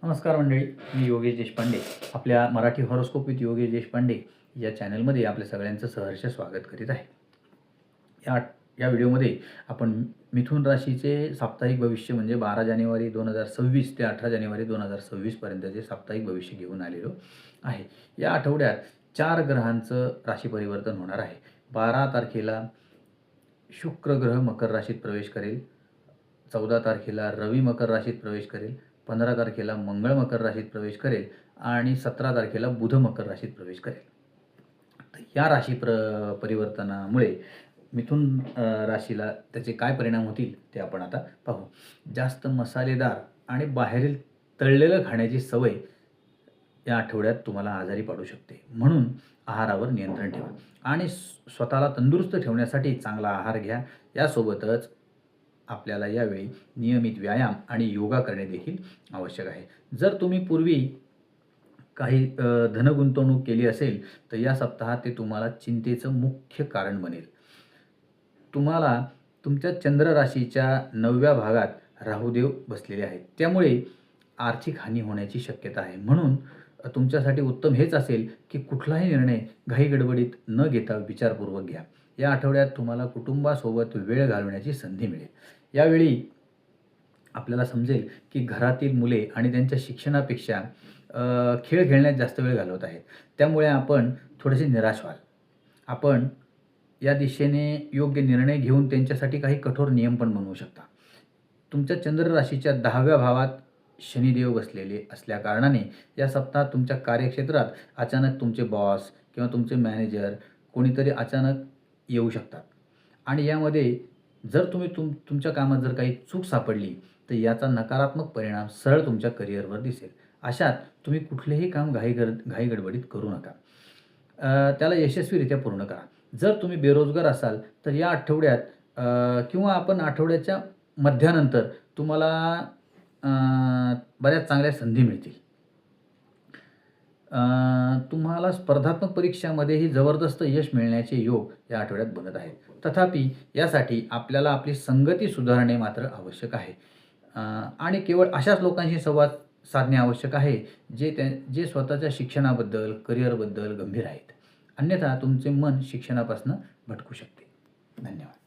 नमस्कार मंडळी, मी योगेश देशपांडे. आपल्या मराठी हॉरोस्कोप विथ योगेश देशपांडे या चॅनलमध्ये आपल्या सगळ्यांचं सहर्ष स्वागत करीत आहे. या व्हिडिओमध्ये आपण मिथुन राशीचे साप्ताहिक भविष्य म्हणजे 12 जानेवारी 2026 ते 18 जानेवारी 2026 पर्यंतचे साप्ताहिक भविष्य घेऊन आलेलो आहे. या आठवड्यात 4 ग्रहांचं राशी परिवर्तन होणार आहे. 12 तारखेला शुक्र ग्रह मकर राशीत प्रवेश करेल, 14 तारखेला रवी मकर राशीत प्रवेश करेल, 15 तारखेला मंगळ मकर राशीत प्रवेश करेल आणि 17 तारखेला बुध मकर राशीत प्रवेश करेल. तर या राशी परिवर्तनामुळे मिथुन राशीला त्याचे काय परिणाम होतील ते आपण आता पाहू. जास्त मसालेदार आणि बाहेरील तळलेलं खाण्याची सवय या आठवड्यात तुम्हाला आजारी पाडू शकते. म्हणून आहारावर नियंत्रण ठेवा आणि स्वतःला तंदुरुस्त ठेवण्यासाठी चांगला आहार घ्या. यासोबतच आपल्याला यावेळी नियमित व्यायाम आणि योगा करणे देखील आवश्यक आहे. जर तुम्ही पूर्वी काही धनगुंतवणूक केली असेल तर या सप्ताहात ते तुम्हाला चिंतेचं मुख्य कारण बनेल. तुम्हाला तुमच्या चंद्र राशीच्या 9व्या भागात राहुदेव बसलेले आहेत, त्यामुळे आर्थिक हानी होण्याची शक्यता आहे. म्हणून तुमच्यासाठी उत्तम हेच असेल की कुठलाही निर्णय घाईगडबडीत न घेता विचारपूर्वक घ्या. या आठवड्यात तुम्हाला कुटुंबासोबत वेळ घालवण्याची संधी मिळेल. यावेळी आपल्याला समजेल की घरातील मुले आणि त्यांच्या शिक्षणापेक्षा खेळ खेळण्यात जास्त वेळ घालवत आहेत. त्यामुळे आपण थोडेसे निराश व्हाल. आपण या दिशेने योग्य निर्णय घेऊन त्यांच्यासाठी काही कठोर नियम पण बनवू शकता. तुमच्या चंद्र राशीच्या 10व्या भावात शनिदेव बसलेले असल्याकारणाने या सप्ताहात तुमच्या कार्यक्षेत्रात अचानक तुमचे बॉस किंवा तुमचे मॅनेजर कोणीतरी अचानक येऊ शकतात आणि यामध्ये जर तुम्ही तुमच्या कामात जर काही चूक सापडली तर याचा नकारात्मक परिणाम सरळ तुमच्या करिअरवर दिसेल. अशात तुम्ही कुठलेही काम घाईगडबडीत करू नका. त्याला यशस्वीरित्या पूर्ण करा. जर तुम्ही बेरोजगार असाल तर या आठवड्यात किंवा आपण आठवड्याच्या मध्यानंतर तुम्हाला बऱ्याच चांगल्या संधी मिळतील. तुम्हाला स्पर्धात्मक परीक्षांमध्येही जबरदस्त यश मिळण्याचे योग या आठवड्यात बनत आहेत. तथापि यासाठी आपल्याला आपली संगती सुधारणे मात्र आवश्यक आहे आणि केवळ अशाच लोकांशी संवाद साधणे आवश्यक आहे जे स्वतःच्या शिक्षणाबद्दल, करिअरबद्दल गंभीर आहेत. अन्यथा तुमचे मन शिक्षणापासून भटकू शकते. धन्यवाद.